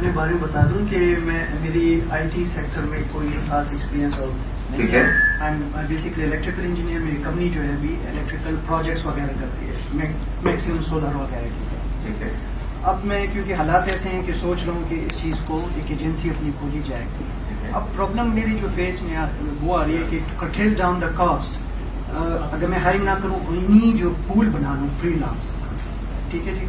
اپنے بارے میں بتا دوں کہ میری آئی ٹی سیکٹر میں کوئی خاص ایکسپیرینس اور نہیں ہے. Basically electrical engineer. میری کمپنی جو ہے ابھی الیکٹریکل پروجیکٹس وغیرہ کرتی ہے, میکسیمم سولر وغیرہ کی ہے. اب میں کیونکہ حالات ایسے ہیں کہ سوچ رہا ہوں کہ اس چیز کو ایک ایجنسی اپنی کھولی جائے. اب پرابلم میری جو فیس میں وہ آ رہی ہے کہ to cut down the cost, اگر میں ہائرنگ نہ کروں انہیں جو پول بنا لوں فری لانس. ٹھیک ہے جی.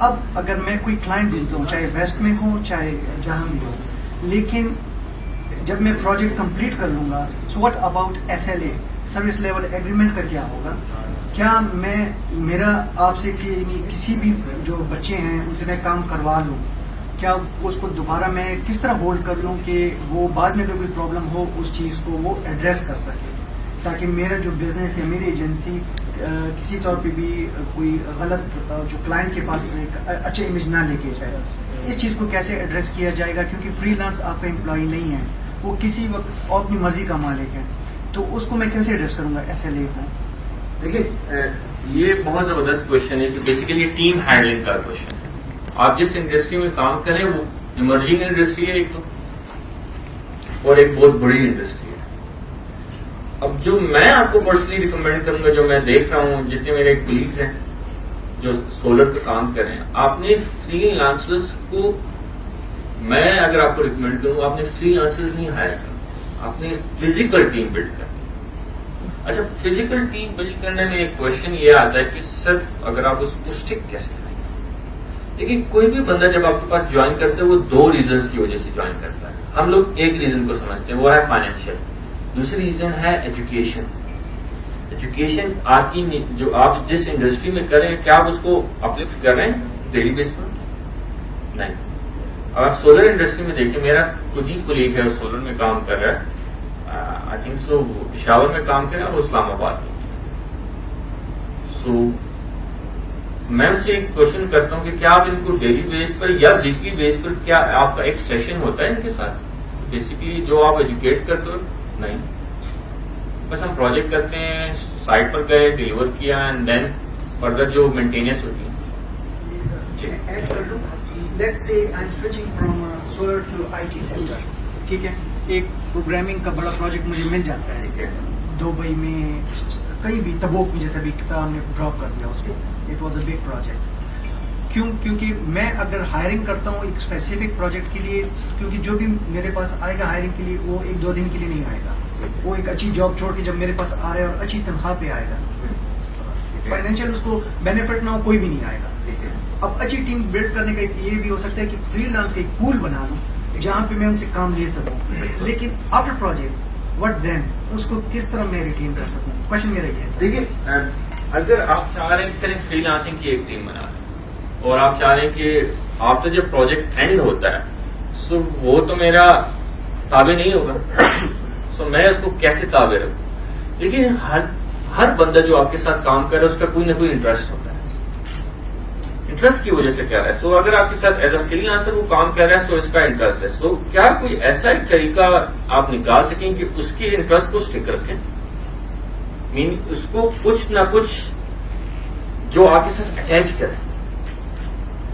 اب اگر میں کوئی کلائنٹ ڈھونڈتا ہوں, چاہے ویسٹ میں ہو چاہے جہاں بھی ہو, لیکن جب میں پروجیکٹ کمپلیٹ کر لوں گا, so what about SLA, service level agreement کا کیا ہوگا؟ کیا میں میرا آپ سے کسی بھی جو بچے ہیں ان سے میں کام کروا لوں, کیا اس کو دوبارہ میں کس طرح ہولڈ کر لوں کہ وہ بعد میں اگر کوئی پرابلم ہو اس چیز کو وہ ایڈریس کر سکے, تاکہ میرا جو بزنس ہے, میری ایجنسی کسی طور پہ بھی کوئی غلط جو کلائنٹ کے پاس ایک اچھا امیج نہ لے کے جائے. اس چیز کو کیسے ایڈریس کیا جائے گا؟ کیونکہ فری لانس آپ کا امپلائی نہیں ہے, وہ کسی وقت اپنی مرضی کا مالک ہے, تو اس کو میں کیسے ایڈریس کروں گا SLA کو؟ دیکھیے یہ بہت زبردست کوشچن ہے کہ بیسیکلی یہ ٹیم ہینڈلنگ کا کوشچن ہے. آپ جس انڈسٹری میں کام کریں وہ ایمرجنگ انڈسٹری ہے ایک تو, اور ایک بہت بڑی انڈسٹری ہے. اب جو میں آپ کو پرسنلی ریکمینڈ کروں گا, جو میں دیکھ رہا ہوں جتنے میرے کولیگز ہیں جو سولر پہ کام کر رہے ہیں, آپ نے فری لانسرز کو, میں اگر آپ کو ریکمینڈ کروں آپ نے فری لانسرز نہیں ہائر کرنا, آپ نے فزیکل ٹیم بلڈ کرنا. اچھا, فزیکل ٹیم بلڈ کرنے میں ایک کوشچن یہ آتا ہے کہ سر اگر آپ اس کو اسٹک کیسے کریں گے؟ لیکن کوئی بھی بندہ جب آپ کے پاس جوائن کرتا ہے وہ دو ریزنس کی وجہ سے جوائن کرتا ہے. ہم لوگ ایک ریزن کو سمجھتے ہیں, وہ ہے فائنینشیل. دوسری ریزن ہے ایجوکیشن. ایجوکیشن آپ کی جو آپ جس انڈسٹری میں کریں, کیا آپ اس کو اپلفٹ کر رہے ہیں ڈیلی بیس پر؟ نہیں. اگر سولر انڈسٹری میں دیکھیں, میرا خود ہی کولیگ ہے سولر میں کام کر رہا ہے, آئی تھنک سو پشاور میں کام کر رہا ہے, وہ اسلام آباد میں. سو میں ان سے ایک کوشچن کرتا ہوں کہ کیا آپ ان کو ڈیلی بیس پر یا ویکلی بیس پر کیا آپ کا ایک سیشن ہوتا ہے ان کے ساتھ بیسیکلی جو آپ ایجوکیٹ کرتے ہو؟ نہیں, بس ہم پروجیکٹ کرتے ہیں, سائٹ پر گئے, ڈیلیور کیا, اینڈ دین فردر جو مینٹیننس ہوتی ہے. Let's say I am switching from solar to IT sector. ٹھیک ہے, ایک پروگرامنگ کا بڑا پروجیکٹ مجھے مل جاتا ہے دبئی میں, کہیں بھی تبوک میں, جیسے ابھی کتاب نے ڈراپ کر دیا اس کو. It was a big project. کیونکہ میں اگر ہائرنگ کرتا ہوں ایک اسپیسیفک پروجیکٹ کے لیے, کیونکہ جو بھی میرے پاس آئے گا ہائرنگ کے لیے وہ 1-2 دن کے لیے نہیں آئے گا, وہ ایک اچھی جاب چھوڑ کے جب میرے پاس آ رہا ہے اور اچھی تنخواہ پہ آئے گا, فائنینشیل اس کو بینیفٹ نہ ہو, کوئی بھی نہیں آئے گا. اب اچھی ٹیم بلڈ کرنے کا یہ بھی ہو سکتا ہے کہ فری لانس کا ایک پول بنا لوں جہاں پہ میں ان سے کام لے سکوں, لیکن آفٹر پروجیکٹ وٹ دین, اس کو کس طرح میں ریٹین کر سکوں؟ کوشچن میرا یہ ہے. دیکھیے اگر آپ چاہ رہے ہیں کہ فری لانسنگ کی ایک ٹیم بنا لیں, اور آپ چاہ رہے ہیں کہ آفٹر جب پروجیکٹ اینڈ ہوتا ہے سو وہ تو میرا تابع نہیں ہوگا, سو میں اس کو کیسے تابع رکھوں؟ لیکن ہر بندہ جو آپ کے ساتھ کام کر رہا ہے اس کا کوئی نہ کوئی انٹرسٹ ہوتا ہے, انٹرسٹ کی وجہ سے کر رہا ہے. سو اگر آپ کے ساتھ ایز اے فری لانسر وہ کام کر رہا ہے, سو اس کا انٹرسٹ ہے. سو کیا کوئی ایسا ایک طریقہ آپ نکال سکیں کہ اس کے انٹرسٹ کو اسٹک رکھیں, مین اس کو کچھ نہ کچھ جو آپ کے ساتھ اٹیچ کریں.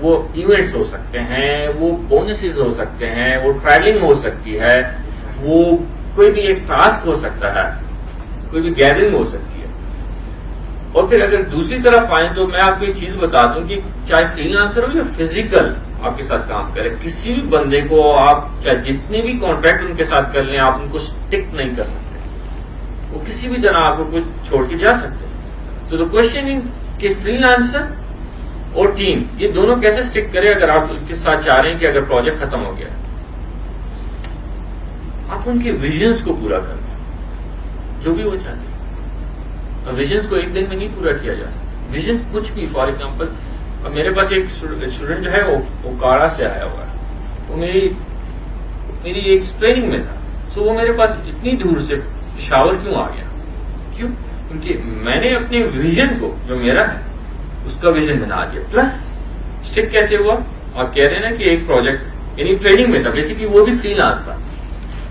وہ ایونٹس ہو سکتے ہیں, وہ بونسز ہو سکتے ہیں, وہ ٹریولنگ ہو سکتی ہے, وہ کوئی بھی ایک ٹاسک ہو سکتا ہے, کوئی بھی گیدرنگ ہو سکتی ہے. اور پھر اگر دوسری طرف آئیں تو میں آپ کو ایک چیز بتا دوں کہ چاہے فری لانسر ہو یا فزیکل آپ کے ساتھ کام کرے, کسی بھی بندے کو آپ چاہے جتنے بھی کانٹریکٹ ان کے ساتھ کر لیں, آپ ان کو اسٹک نہیں کر سکتے. وہ کسی بھی طرح آپ کو کچھ چھوڑ کے جا سکتے. سو دا کوشچن کہ فری لانسر اور ٹیم یہ دونوں کیسے اسٹک کرے اگر آپ اس کے ساتھ چاہ رہے ہیں کہ اگر پروجیکٹ ختم ہو گیا آپ ان کے ویژنس کو پورا کر دیں جو بھی وہ چاہتے ہیں. ویژنس کو ایک دن میں نہیں پورا کیا جا سکتا. ویژن کچھ بھی, فار ایگزامپل میرے پاس ایک اسٹوڈنٹ جو ہے وہ کاڑا سے آیا ہوا ہے, وہ میری ایک ٹریننگ میں تھا. سو وہ میرے پاس اتنی دور سے پشاور کیوں آ گیا؟ کیونکہ میں نے اپنے ویژن کو جو میرا ہے اس کا ویژن بنا دیا. پلس اسٹک کیسے ہوا؟ آپ کہہ رہے ہیں نا کہ ایک پروجیکٹ یعنی ٹریننگ میں تھا, بیسیکلی وہ بھی فری لانس تھا,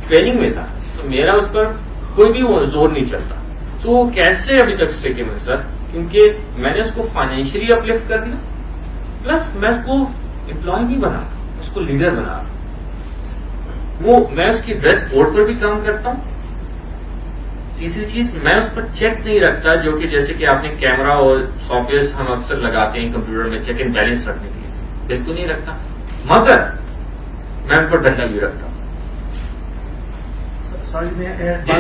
ٹریننگ میں تھا. تو میرا اس پر کوئی بھی زور نہیں چلتا. تو وہ کیسے ابھی تک اسٹک ہے میرے ساتھ؟ کیونکہ میں نے اس کو فائنینشلی اپلفٹ کر دیا, پلس میں اس کو امپلائی نہیں بنا, اس کو لیڈر بنا رہا ہوں. وہ میں اس کی ڈریس کوڈ پر بھی کام کرتا ہوں. تیسری چیز میں اس پر چیک نہیں رکھتا جو کہ جیسے کہ آپ نے کیمرا اور سافٹ ویئر ہم اکثر لگاتے ہیں کمپیوٹر میں چیک اینڈ بیلنس رکھنے کے لیے, بالکل نہیں رکھتا. مگر میں ان پر ڈنڈا بھی رکھتا ہوں. سوری میں جی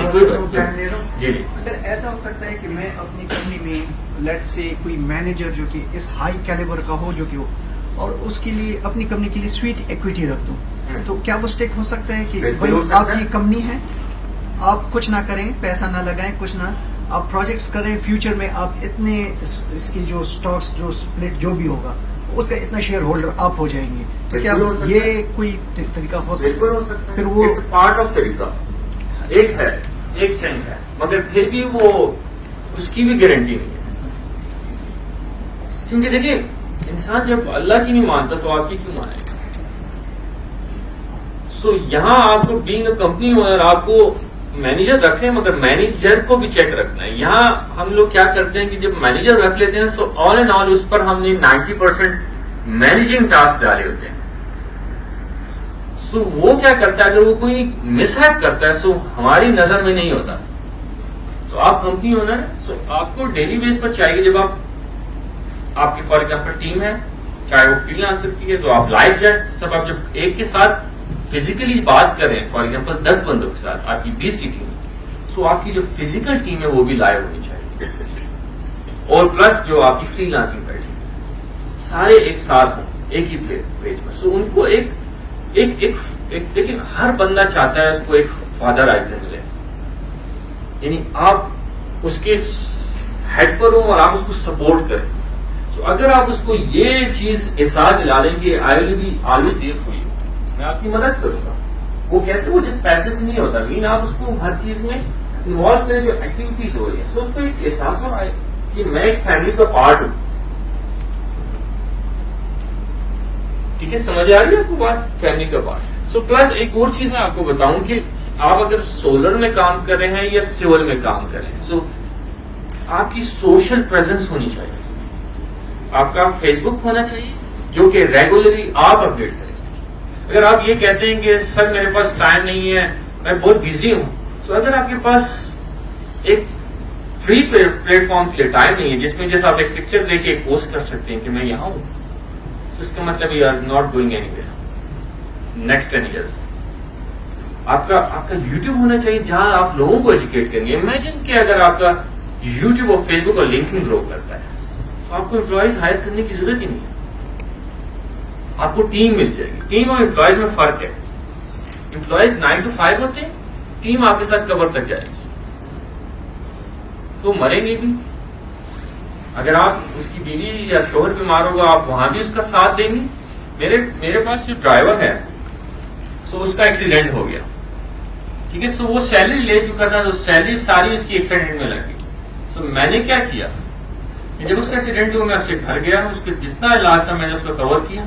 جی. اگر ایسا ہو سکتا ہے کہ میں اپنی کمپنی میں لیٹ سے کوئی مینیجر جو کہ اس ہائی کیلیبر کا ہو جو کہ ہو, اور اس کے لیے اپنی کمپنی کے لیے سویٹ ایکویٹی رکھ دوں, تو کیا وہ اسٹیک ہو سکتا ہے کہ بھائی آپ کی کمپنی ہے, آپ کچھ نہ کریں, پیسہ نہ لگائیں, کچھ نہ, آپ پروجیکٹس کریں, فیوچر میں آپ اتنے اس کی جو اسٹاکس جو اسپلٹ جو بھی ہوگا اس کا اتنا شیئر ہولڈر آپ ہو جائیں گے, تو کیا یہ کوئی طریقہ ہو سکتا ہے؟ پھر وہ پارٹ آف طریقہ ایک ہے, ایک چینج ہے, مگر پھر بھی وہ اس کی بھی گارنٹی نہیں ہے. کیونکہ دیکھیے انسان جب اللہ کی نہیں مانتا تو آپ کی کیوں مانے گا. سو یہاں آپ کو بینگ اے کمپنی اونر آپ کو مینیجر رکھ لیں, مگر مینیجر کو بھی چیک رکھنا ہے. یہاں ہم لوگ کیا کرتے ہیں کہ جب مینیجر رکھ لیتے ہیں سو آل اینڈ آل اس پر ہم نے 90% مینیجنگ ٹاسک ڈالے ہوتے ہیں. سو وہ کیا کرتا ہے, اگر وہ کوئی مس ہیپ کرتا ہے سو ہماری نظر میں نہیں ہوتا. سو آپ کمپنی اونر ہے, سو آپ کو ڈیلی بیس پر چاہیے جب آپ کی فار ایگزامپل ٹیم ہے, چاہے وہ فری لانسر کی ہے, تو آپ لائیو جائیں سب. آپ جب ایک کے ساتھ فزیکلی بات کریں, فار ایگزامپل 10 بندوں کے ساتھ, آپ کی 20 کی ٹیم, سو آپ کی جو فزیکل ٹیم ہے وہ بھی لائیو ہونی چاہیے. اور پلس جو آپ کی فری لانسنگ کا ٹیم, سارے ایک ساتھ ہوں ایک ہی پیج پر. سو ان کو ایک دیکھیں ہر بندہ چاہتا ہے اس کو ایک فادر آئیکن ملے, یعنی آپ اس کے ہیڈ پر ہوں اور آپ اس کو سپورٹ کریں. سو اگر آپ اس کو یہ چیز احساس دلا لیں کہ I will be always there for you, میں آپ کی مدد کروں گا. وہ کیسے, وہ جس پیسے سے نہیں ہوتا, لیکن آپ اس کو ہر چیز میں انوالو کریں جو ایکٹیویٹیز ہو رہی ہے. سو اس کو ایک احساس ہو رہا ہے کہ میں ایک فیملی کا پارٹ ہوں. ٹھیک ہے, سمجھ آ رہی ہے آپ کو بات, فیملی کا پارٹ. سو پلس ایک اور چیز میں آپ کو بتاؤں کہ آپ اگر سولر میں کام کر رہے ہیں یا سول میں کام کر رہے ہیں, سو آپ کی سوشل پریزنس ہونی چاہیے. آپ کا فیس بک ہونا چاہیے جو کہ ریگولرلی آپ اپڈیٹ کریں. اگر آپ یہ کہتے ہیں کہ سر میرے پاس ٹائم نہیں ہے, میں بہت بزی ہوں, سو اگر آپ کے پاس ایک فری پلیٹ فارم کے لیے ٹائم نہیں ہے جس میں جیسے آپ ایک پکچر دے کے پوسٹ کر سکتے ہیں کہ میں یہاں ہوں, تو اس کا مطلب you are not going anywhere next 10 years. آپ کا یوٹیوب ہونا چاہیے جہاں آپ لوگوں کو ایجوکیٹ کریں گے. امیجن کہ اگر آپ کا یوٹیوب اور فیس بک اور لنکڈ گرو کرتا ہے تو آپ کو امپلائیز ہائر کرنے کی ضرورت ہی نہیں ہے, آپ کو ٹیم مل جائے گی. ٹیم اور امپلائیز میں فرق ہے. امپلائیز 9 to 5 ہوتے ہیں, ٹیم آپ کے ساتھ کور تک جائے گی, تو مریں گے بھی. اگر آپ اس کی بیوی یا شوہر بیمار ہوگا آپ وہاں بھی اس کا ساتھ دیں گے. میرے پاس جو ڈرائیور ہے سو اس کا ایکسیڈنٹ ہو گیا, ٹھیک ہے, سو وہ سیلری لے چکا تھا, تو سیلری ساری اس کی ایکسیڈنٹ میں لگی. سو میں نے کیا کیا, جب اس کا ایکسیڈنٹ ہوا میں اس کے گھر گیا, اس کے جتنا علاج تھا میں نے اس کا کور کیا.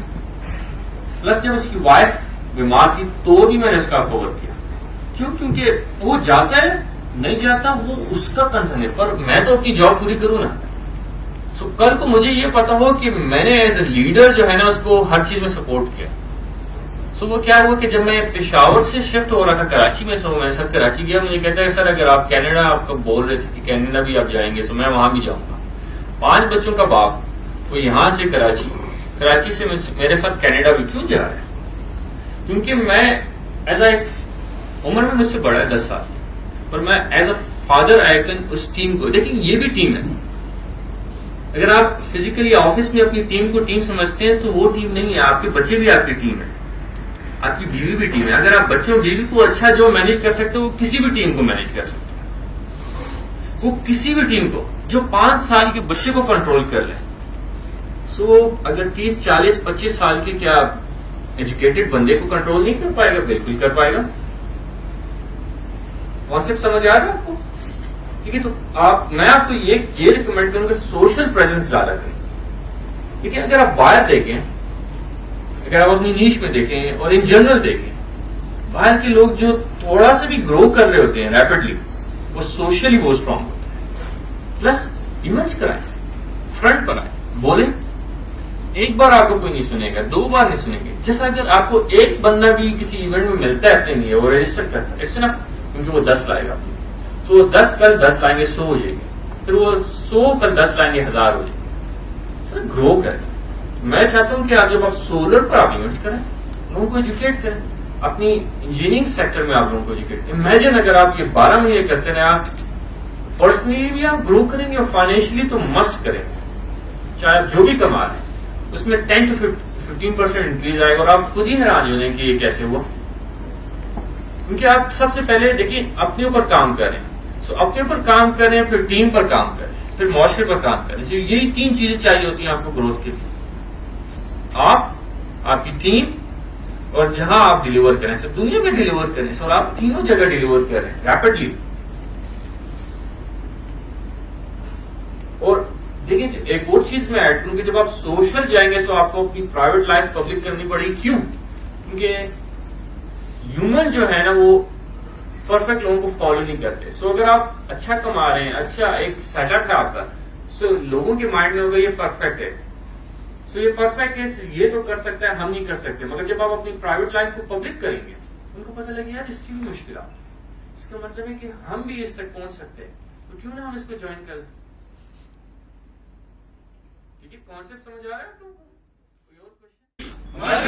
پلس جب اس کی وائف بیمار تھی تو بھی میں نے اس کا کور کیا. کیوں, کیونکہ وہ جاتا ہے نہیں جاتا وہ اس کا کنسرن ہے, پر میں تو اپنی جاب پوری کروں نا. سو کل کو مجھے یہ پتا ہو کہ میں نے ایز اے لیڈر جو ہے نا اس کو ہر چیز میں سپورٹ کیا. سو وہ کیا ہوا کہ جب میں پشاور سے شفٹ ہو رہا تھا کراچی میں, سو میں سر کراچی گیا, مجھے کہتا ہے سر اگر آپ کینیڈا آپ کو بول رہے تھے کہ کینیڈا بھی آپ جائیں گے, سو میں وہاں بھی جاؤں گا. 5 بچوں کا باپ وہ یہاں سے کراچی سے میرے ساتھ کینیڈا بھی کیوں جا رہا ہے, کیونکہ میں ایز اے عمر میں مجھ سے بڑا ہے 10 سال, پر میں ایز اے فادر آئیکن اس ٹیم کو, لیکن یہ بھی ٹیم ہے. اگر آپ فزیکلی آفس میں اپنی ٹیم کو ٹیم سمجھتے ہیں تو وہ ٹیم نہیں ہے, آپ کے بچے بھی آپ کی ٹیم ہے, آپ کی بیوی بھی ٹیم ہے. اگر آپ بچوں بیوی کو اچھا جو مینیج کر سکتے وہ کسی بھی ٹیم کو مینیج کر سکتے ہیں. وہ کسی بھی ٹیم کو جو 5 سال کے بچے کو کنٹرول کر لے, سو اگر 30 40 25 سال کے کیا ایجوکیٹڈ بندے کو کنٹرول نہیں کر پائے گا, بالکل کر پائے گا. کانسیپٹ سمجھ آ رہا ہے آپ کو, ٹھیک ہے. تو میں آپ کو یہ ریکمینڈ کروں کہ سوشل پریزنس زیادہ کریں. ٹھیک ہے, اگر آپ باہر دیکھیں, اگر آپ اپنی نیش میں دیکھیں اور ان جنرل دیکھیں, باہر کے لوگ جو تھوڑا سا بھی گرو کر رہے ہوتے ہیں ریپڈلی, وہ سوشلی بہت اسٹرانگ ہوتے ہیں. پلس ایونٹس کرائیں, فرنٹ پر آئیں, بولیں. ایک بار آپ کو کوئی نہیں سنے گا, 2 بار نہیں سنیں گے. جیسا اگر آپ کو ایک بندہ بھی کسی ایونٹ میں ملتا ہے اپنے لیے, وہ رجسٹر کرتا ہے, اٹس انف, کیونکہ وہ 10 لائے گا. سو وہ 10 کل 10 لائیں گے 100 ہو جائے گی, پھر وہ 100 کل 10 لائیں گے 1000 ہو جائے گی. سر گرو کریں. میں چاہتا ہوں کہ آپ جب آپ سولر پر آپ انویسٹ کریں, لوگوں کو ایجوکیٹ کریں, اپنی انجینئرنگ سیکٹر میں آپ لوگوں کو ایجوکیٹ کریں. امیجن اگر آپ یہ 12 مہینے کرتے رہے, آپ پرسنلی بھی آپ گرو کریں گے اور فائنینشلی تو مسٹ کریں گے. چاہے آپ جو بھی کما رہے ہیں اس میں 10 to 15% انکریز آئے گا, اور آپ خود ہی حیران ہو جائیں کہ یہ کیسے ہوا. کیونکہ آپ سب سے پہلے دیکھیے اپنے اوپر کام کریں. سو اپنے اوپر کام کریں, پھر ٹیم پر کام کریں, پھر معاشرے پر کام کریں. یہی 3 چیزیں چاہیے ہوتی ہیں آپ کو گروتھ کے لیے. آپ, آپ کی ٹیم, اور جہاں آپ ڈیلیور کریں. سو دنیا میں ڈیلیور کریں, سو آپ تینوں جگہ ڈیلیور کریں ریپڈلی. اور دیکھیں ایک اور چیز میں ایڈ کروں کہ جب آپ سوشل جائیں گے تو آپ کو اپنی پرائیویٹ لائف پبلک کرنی پڑے گی. کیوں؟ کیونکہ ہیومن جو ہے نا وہ پرفیکٹ لوگوں کو فالو نہیں کرتے. سو اگر آپ اچھا کما رہے ہیں, اچھا ایک سیٹ اپ ہے آپ کا, سو لوگوں کے مائنڈ میں ہوگا یہ پرفیکٹ ہے. سو یہ پرفیکٹ ہے, یہ تو کر سکتا ہے, ہم نہیں کر سکتے. مگر جب آپ اپنی پرائیویٹ لائف کو پبلک کریں گے, ان کو پتہ لگے یار اس کی بھی مشکلات. اس کا مطلب ہے کہ ہم بھی اس تک پہنچ سکتے ہیں, تو کیوں نہ ہم اس کو جوائن کر لیں. کانسیپٹ سمجھ آ رہا ہے آپ لوگوں کو؟ کوئی اور کوشچن؟